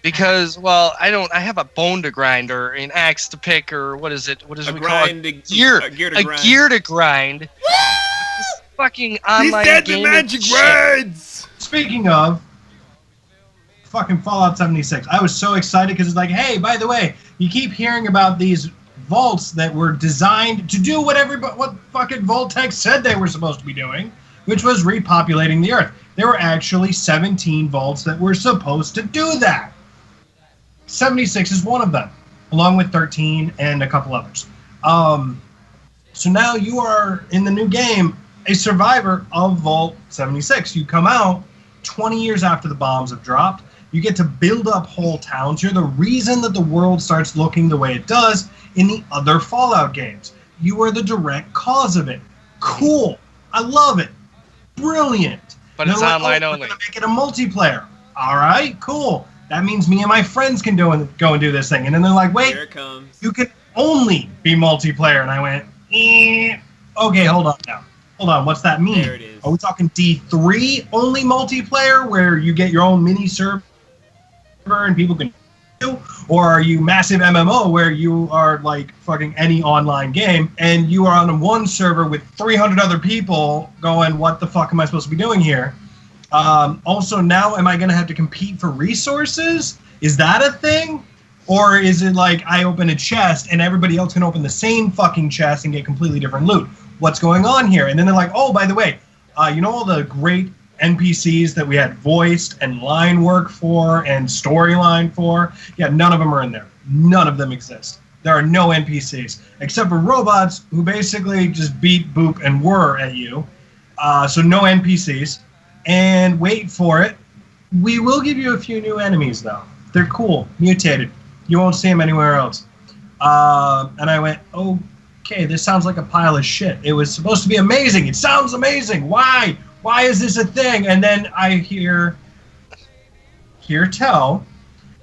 Because, well, I have a bone to grind or an axe to pick or what is it? What is it we call it? A gear to grind. This fucking online game. magic words. Speaking of fucking Fallout 76, I was so excited because it's like, hey, by the way, you keep hearing about these vaults that were designed to do what fucking Vault-Tec said they were supposed to be doing, which was repopulating the Earth. There were actually 17 vaults that were supposed to do that. 76 is one of them, along with 13 and a couple others. So now you are, in the new game, a survivor of Vault 76. You come out 20 years after the bombs have dropped. You get to build up whole towns. You're the reason that the world starts looking the way it does in the other Fallout games. You are the direct cause of it. Cool. I love it. Brilliant. But it's online we're only. gonna make it a multiplayer. All right, cool. That means me and my friends can go and do this thing. And then they're like, wait, Here it comes. you can only be multiplayer. And I went, okay, hold on now. Hold on, what's that mean? There it is. Are we talking D3 only multiplayer where you get your own mini server and people can do? Or are you massive MMO where you are like fucking any online game and you are on one server with 300 other people going, what the fuck am I supposed to be doing here? Also, now am I going to have to compete for resources? Is that a thing? Or is it like I open a chest and everybody else can open the same fucking chest and get completely different loot? What's going on here? And then they're like, oh, by the way, you know all the great NPCs that we had voiced and line work for and storyline for? Yeah, none of them are in there. None of them exist. There are no NPCs, except for robots who basically just beat, boop, and whir at you. So no NPCs. And wait for it, we will give you a few new enemies, though. They're cool, mutated. You won't see them anywhere else. And I went, okay, this sounds like a pile of shit. It was supposed to be amazing. It sounds amazing. Why? Why is this a thing? And then I hear tell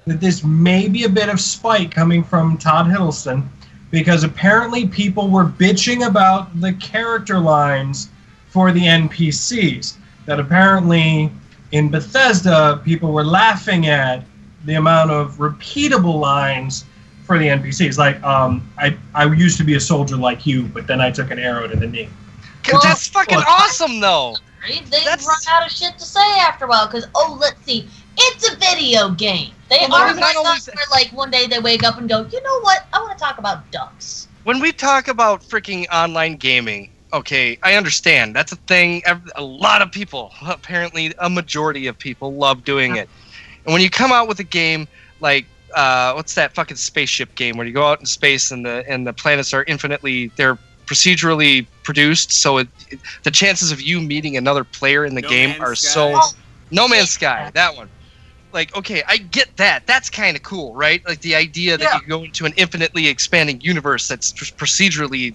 that this may be a bit of spite coming from Todd Hiddleston, because apparently people were bitching about the character lines for the NPCs. That apparently in Bethesda, people were laughing at the amount of repeatable lines for the NPCs. Like, I used to be a soldier like you, but then I took an arrow to the knee. Well, that's fucking awesome, though. Right? They run out of shit to say after a while because, let's see, it's a video game. They are like one day they wake up and go, you know what? I want to talk about ducks. When we talk about freaking online gaming, okay, I understand. That's a thing. A lot of people, apparently a majority of people, love doing it. And when you come out with a game like, what's that fucking spaceship game where you go out in space and the planets are they're procedurally produced, so the chances of you meeting another player in the game are so... No Man's Sky, that one. Like, okay, I get that. That's kind of cool, right? Like the idea that you go into an infinitely expanding universe that's procedurally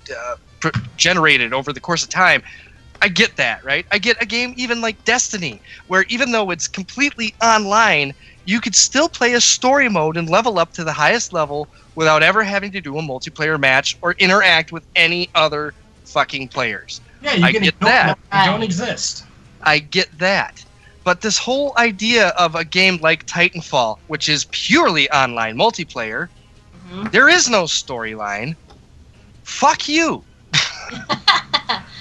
generated over the course of time. I get that, right? I get a game even like Destiny, where even though it's completely online, you could still play a story mode and level up to the highest level without ever having to do a multiplayer match or interact with any other fucking players. Yeah, you can get that. They don't exist. I get that. But this whole idea of a game like Titanfall, which is purely online multiplayer, there is no storyline. Fuck you.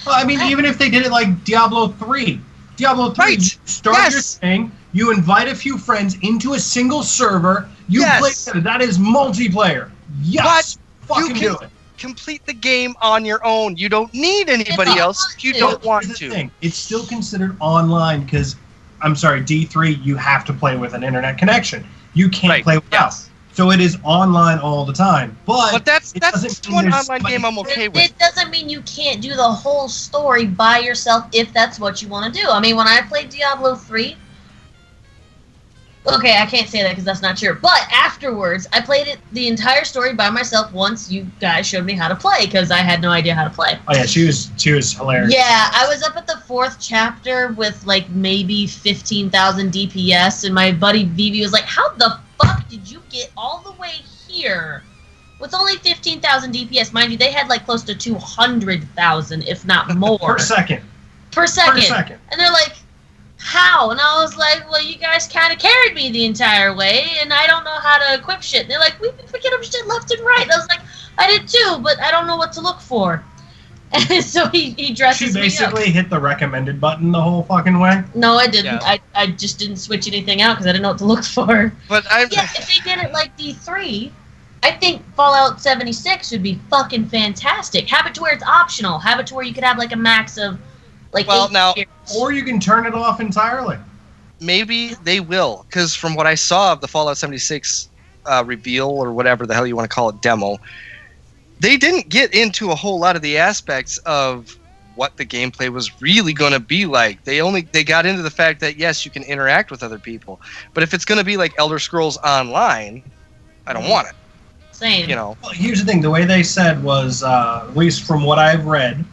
Well, I mean, even if they did it like Diablo 3. Diablo 3, right. start your thing, you invite a few friends into a single server, you play together. That is multiplayer. Yes, but fucking do it. Complete the game on your own. You don't need anybody else if you don't want to. Thing. It's still considered online because, I'm sorry, D3, you have to play with an internet connection. You can't play without. So it is online all the time. But that's one online game I'm okay with. It doesn't mean you can't do the whole story by yourself if that's what you want to do. I mean, when I played Diablo 3, okay, I can't say that because that's not true. But afterwards, I played the entire story by myself once you guys showed me how to play because I had no idea how to play. Oh yeah, she was hilarious. Yeah, I was up at the 4th chapter with like maybe 15,000 DPS, and my buddy Vivi was like, "How the fuck did you get all the way here with only 15,000 DPS?" Mind you, they had like close to 200,000, if not more. Per second. And they're like, "How?" And I was like, "Well, you guys kind of carried me the entire way, and I don't know how to equip shit." And they're like, "We pick up shit left and right." And I was like, "I did too, but I don't know what to look for." And so he dresses me up. She basically hit the recommended button the whole fucking way? No, I didn't. Yeah. I just didn't switch anything out because I didn't know what to look for. But if they did it like D3, I think Fallout 76 would be fucking fantastic. Have it to where it's optional. Have it to where you could have like a max of like 8 years. Or you can turn it off entirely. Maybe they will, because from what I saw of the Fallout 76 reveal, or whatever the hell you want to call it, demo, they didn't get into a whole lot of the aspects of what the gameplay was really going to be like. They got into the fact that, yes, you can interact with other people. But if it's going to be like Elder Scrolls Online, I don't want it. Same. You know. Well, here's the thing. The way they said was, at least from what I've read,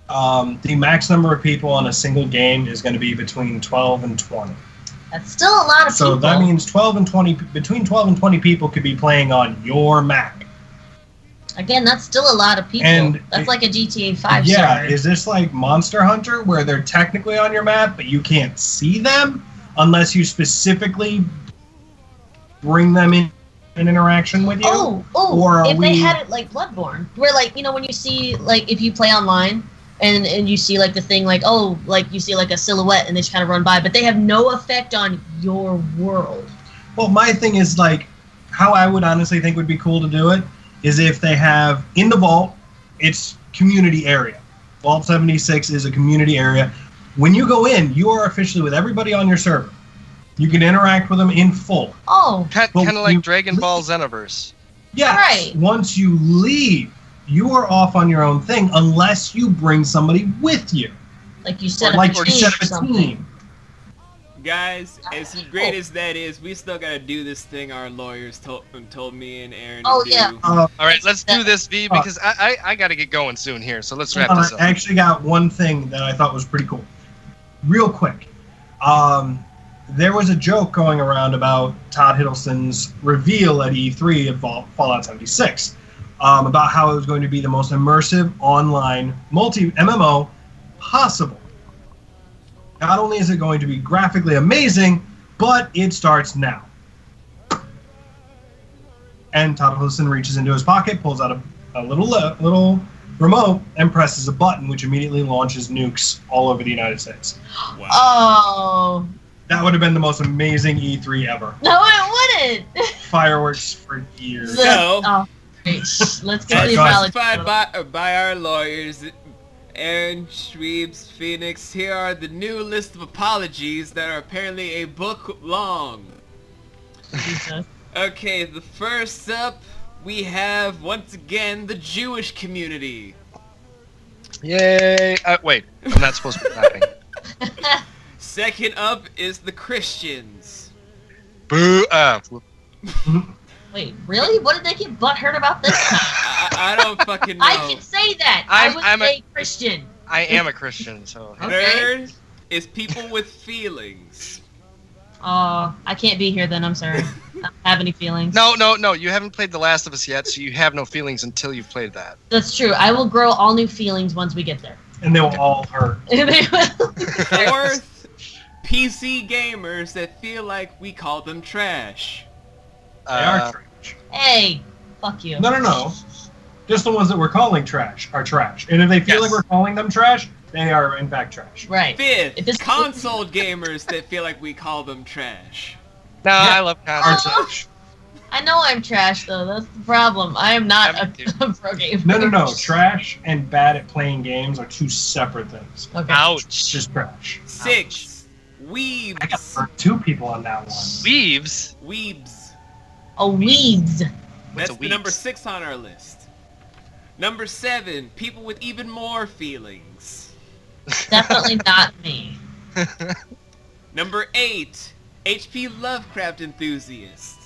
the max number of people on a single game is going to be between 12 and 20. That's still a lot of people. So that means between 12 and 20 people could be playing on your map. Again, that's still a lot of people. And that's like a GTA 5 Yeah, server. is this like Monster Hunter where they're technically on your map, but you can't see them unless you specifically bring them in interaction with you? Or if they had it like Bloodborne, where like, you know, when you see, like, if you play online and you see like the thing like, oh, like you see like a silhouette and they just kind of run by, but they have no effect on your world. Well, my thing is like, how I would honestly think would be cool to do it is if they have, in the vault, it's community area. Vault 76 is a community area. When you go in, you are officially with everybody on your server. You can interact with them in full. Oh. Kind of like Dragon Ball Xenoverse. Yeah. Right. Once you leave, you are off on your own thing unless you bring somebody with you. Like you set up a team. Guys, as great as that is, we still gotta do this thing our lawyers told me and Aaron to do. Yeah. All right, let's do this, V, because I gotta get going soon here. So let's wrap this up. I actually got one thing that I thought was pretty cool. Real quick. There was a joke going around about Todd Hiddleston's reveal at E3 of Fallout 76 about how it was going to be the most immersive online multi-MMO possible. Not only is it going to be graphically amazing, but it starts now. And Todd Hiddleston reaches into his pocket, pulls out a little remote, and presses a button, which immediately launches nukes all over the United States. Wow. Oh. That would have been the most amazing E3 ever. No, it wouldn't. Fireworks for years. So, let's get the specified by our lawyers, Aaron Shweebs Phoenix, here are the new list of apologies that are apparently a book long. Jesus. Okay, the first up, we have, once again, the Jewish community. Yay! Wait, I'm not supposed to be clapping. Second up is the Christians. Boo! Wait, really? What did they get butthurt about this time? I don't fucking know. I can say that. I'm a Christian. I am a Christian, so. Okay. Third is people with feelings. Oh, I can't be here then. I'm sorry. I don't have any feelings. No. You haven't played The Last of Us yet, so you have no feelings until you've played that. That's true. I will grow all new feelings once we get there. And they will all hurt. They will. Fourth, PC gamers that feel like we call them trash. They are trash. Hey, fuck you. No. Just the ones that we're calling trash are trash. And if they feel like we're calling them trash, they are in fact trash. Right. Fifth, If it's- console gamers that feel like we call them trash. No, Yeah. I love Are consoles. trash. I know I'm trash though. That's the problem. I am not Yeah, me a pro gamer. No. Trash and bad at playing games are two separate things. Okay. Ouch. Just trash. Six, I got weebs. burnt 2 people on that one. Weaves. Weebs. Oh, weeds. That's a the number weebs? 6 on our list. Number 7, people with even more feelings. Definitely not me. Number 8, HP Lovecraft enthusiast.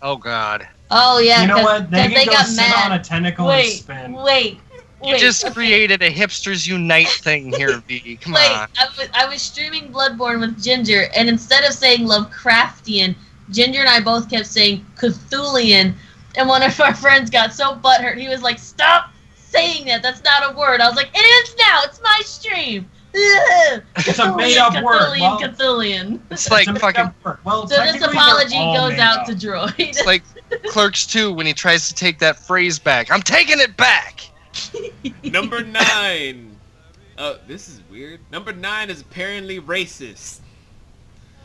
Oh God. Oh yeah. You know 'cause- what? They 'cause can go got sit mad. on a tentacle and Wait, spin. wait. You just okay. created a hipsters unite thing here, V. Come Wait, on. I was streaming Bloodborne with Ginger, and instead of saying Lovecraftian, Ginger and I both kept saying Cthulhian, and one of our friends got so butthurt, he was like, "Stop saying that, that's not a word." I was like, "It is now, it's my stream!" It's a made-up word. Well, Cthulhian. It's like It's a fucking. made-up word. Well, So this technically, they're apology all goes made out up. to Droid. It's like Clerks 2 when he tries to take that phrase back. I'm taking it back. Number 9. Oh, this is weird. Number 9 is apparently racist.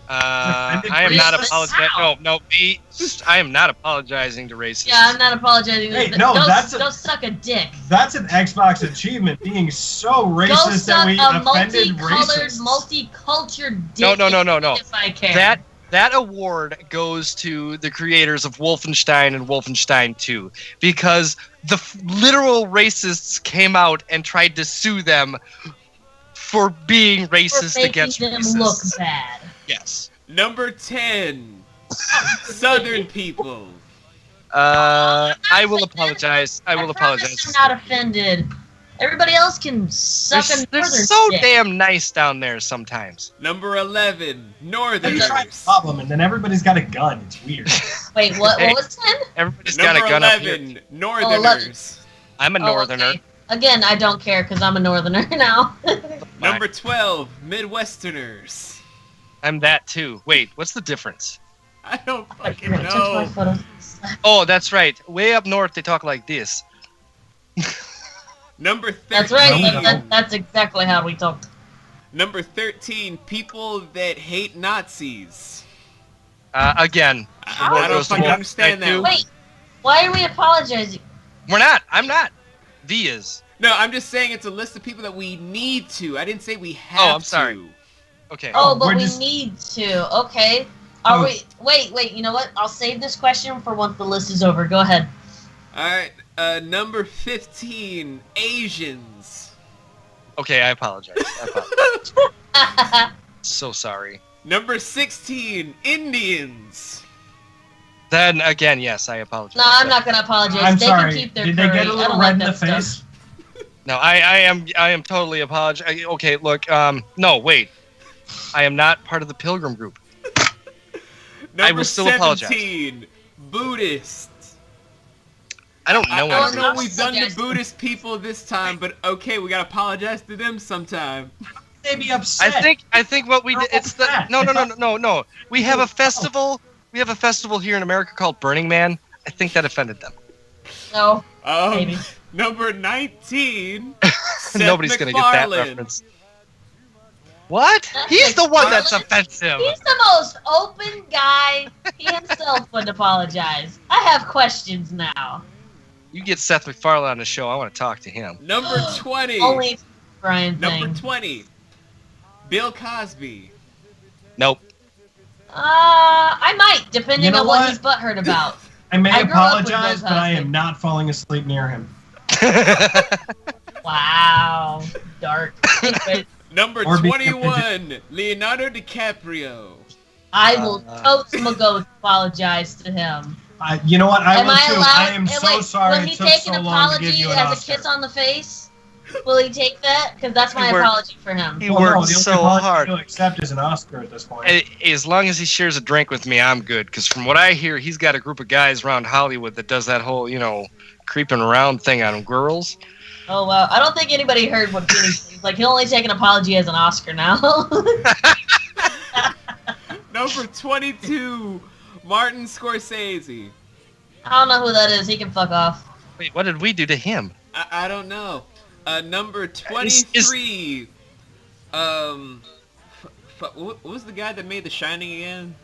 I am not Racist? apologizing. How? No, V. I am not apologizing to racists. Yeah, I'm not apologizing. Hey, no, go, that's a- go suck a dick. That's an Xbox achievement, being so Go racist that suck we a offended multicolored, racists. multicultural dick. No. If I can. That award goes to the creators of Wolfenstein and Wolfenstein 2 because the literal racists came out and tried to sue them for being For racist making against them racists. look bad. Yes. Number 10, Southern people. I will apologize. I will apologize. I'm not offended. Everybody else can suck a They're northern so dick. damn nice down there sometimes. Number 11, They try to Northerners. problem, and then everybody's got a gun. It's weird. Wait, what Hey. was 10? Everybody's got a Number gun up 11, here. Northerners. I'm a northerner. okay. Again, I don't care because I'm a northerner now. Number 12, Midwesterners. I'm that too. Wait, what's the difference? I don't You're fucking gonna touch my know. foot on- Oh, that's right. Way up north, they talk like this. Number 13. That's right. No. That's exactly how we talk. Number 13, people that hate Nazis. Again, I don't fucking understand that. Wait, why are we apologizing? We're not. I'm not. V is. No, I'm just saying it's a list of people that we need to. I didn't say we have Oh, I'm sorry. to. Okay. Oh, but we're we just- need to. Okay. Are Oh. we? Wait. You know what? I'll save this question for once the list is over. Go ahead. Alright, number 15, Asians. Okay, I apologize. So sorry. Number 16, Indians. Then again, yes, I apologize. No, I'm not gonna apologize. I'm they sorry. can keep their Did curry. they get a I little don't red like in the that stuff. face? No, I am totally apologize. Okay, look. No, wait. I am not part of the Pilgrim group. Number will still apologize. 17, Buddhists. I don't I know don't anything. know what we've done to Apologize. Buddhist people this time, but okay, we gotta apologize to them sometime. They'd be upset. I think what we did. It's the Upset. no. We have a festival. We have a festival here in America called Burning Man. I think that offended them. No, maybe. Number 19, Seth Nobody's gonna get that MacFarlane. reference. What? Seth He's the one that's MacFarlane? offensive. He's the most open guy. He himself would apologize. I have questions now. You get Seth MacFarlane on the show. I want to talk to him. Number 20, Only Brian number thing. 20, Bill Cosby. Nope. I might, depending You know on what what? he's butthurt about. I may I grew up with apologize, Bill but I Cosby. am not falling asleep near him. Wow, dark. Anyway, Number Or be 21, Leonardo DiCaprio. I will totes go apologize to him. You know what? I Am will I too. allowed? I am so wait, sorry will it he took take so an long to give apology you an as Oscar. a kiss on the face? Will he take that? Because that's my He worked- apology for him. He Well, no, worked the only so apology hard. he'll accept is an Oscar at this point. As long as he shares a drink with me, I'm good. Because from what I hear, he's got a group of guys around Hollywood that does that whole, creeping around thing on girls. Oh wow! I don't think anybody heard what Phoenix said. Like he'll only take an apology as an Oscar now. Number 22, Martin Scorsese. I don't know who that is. He can fuck off. Wait, what did we do to him? I don't know. Number 23. What was the guy that made The Shining again?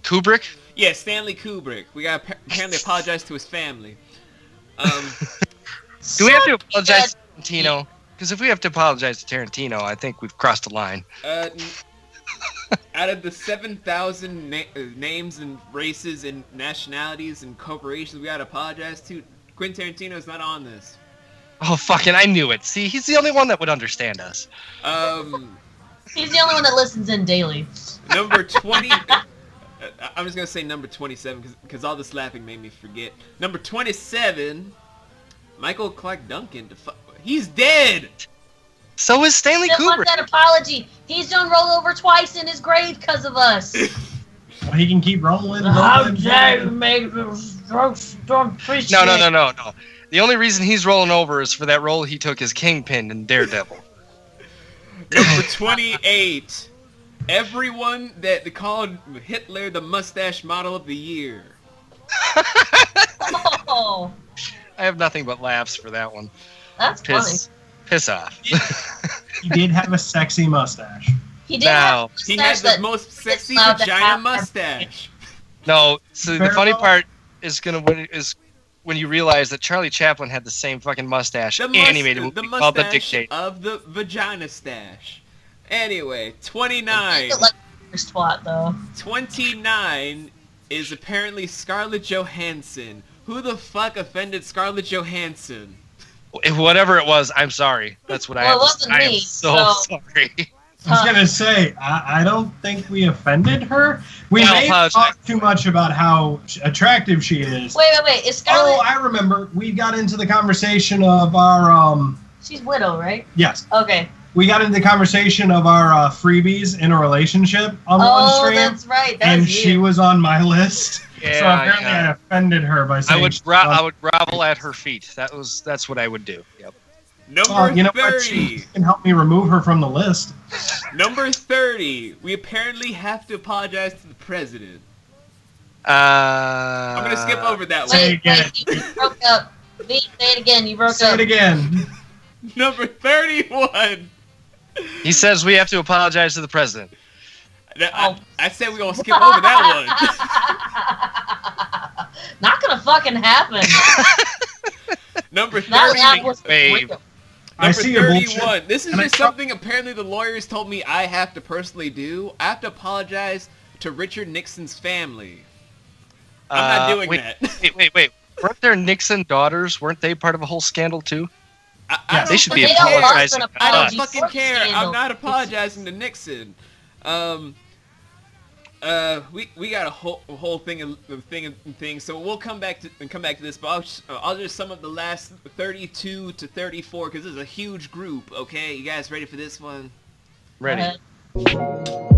Kubrick? Yeah, Stanley Kubrick. We got apparently apologize to his family. Do we have to apologize to Tarantino? Because if we have to apologize to Tarantino, I think we've crossed the line. Out of the 7,000 names and races and nationalities and corporations we gotta apologize to, Quentin Tarantino is not on this. Oh, fucking, I knew it. See, he's the only one that would understand us. He's the only one that listens in daily. Number 20... I'm just going to say number 27 because all this laughing made me forget. Number 27, Michael Clark Duncan. He's dead! So is Stanley He wants Kubrick. that apology. He's done roll over twice in his grave because of us. Well, he can keep rolling. How dare you make the strokes don't appreciate. No. The only reason he's rolling over is for that role he took as Kingpin in Daredevil. Number 28, everyone that called Hitler the mustache model of the year. Oh, I have nothing but laughs for that one. that's funny. Piss off. He did have a sexy mustache. He did Now, have a He mustache has the that most sexy allowed to vagina have- mustache. No, so the Very funny well. part is when you realize that Charlie Chaplin had the same fucking mustache animated movie the called The mustache Dictator. of the vagina stash. Anyway, He 29. looked like a first twat though. 29 is apparently Scarlett Johansson. Who the fuck offended Scarlett Johansson? Whatever it was, I'm sorry. That's what I Well, have it to say. wasn't I am me, so so- sorry. I was gonna say, I don't think we offended her. We No, may apologize. talk too much about how attractive she is. Wait. Is Scarlett? Oh, I remember. We got into the conversation of our She's widow, right? yes. Okay. We got into the conversation of our freebies in a relationship on one Oh, stream, that's right. That's and you. she was on my list. Yeah, So apparently I offended her by saying I would she was on- I would grovel at her feet. That's what I would do. Yep. Number Well, you know what? 30. She can help me remove her from the list. Number 30. We apparently have to apologize to the president. I'm I'm gonna skip over that Say one. it again. You broke up. V, say it again. You broke Say up. it again. Number 31. He says we have to apologize to the president. I said we're gonna skip over that Not gonna fucking happen. one. Number That 30. laugh was Wave. real. I Number see your 31. bullshit. This is Can I just stop? something apparently the lawyers told me I have to personally do. I have to apologize to Richard Nixon's family. I'm not doing wait, that. Wait. Weren't there Nixon daughters? Weren't they part of a whole scandal too? I Yeah, don't they should be fucking They don't care. apologizing. want an I don't apology fucking for care. scandal. I'm not apologizing to Nixon. We got a whole thing. So we'll come back to this. But I'll just sum up the last 32 to 34 because this is a huge group. Okay, you guys ready for this one? Ready. Go ahead.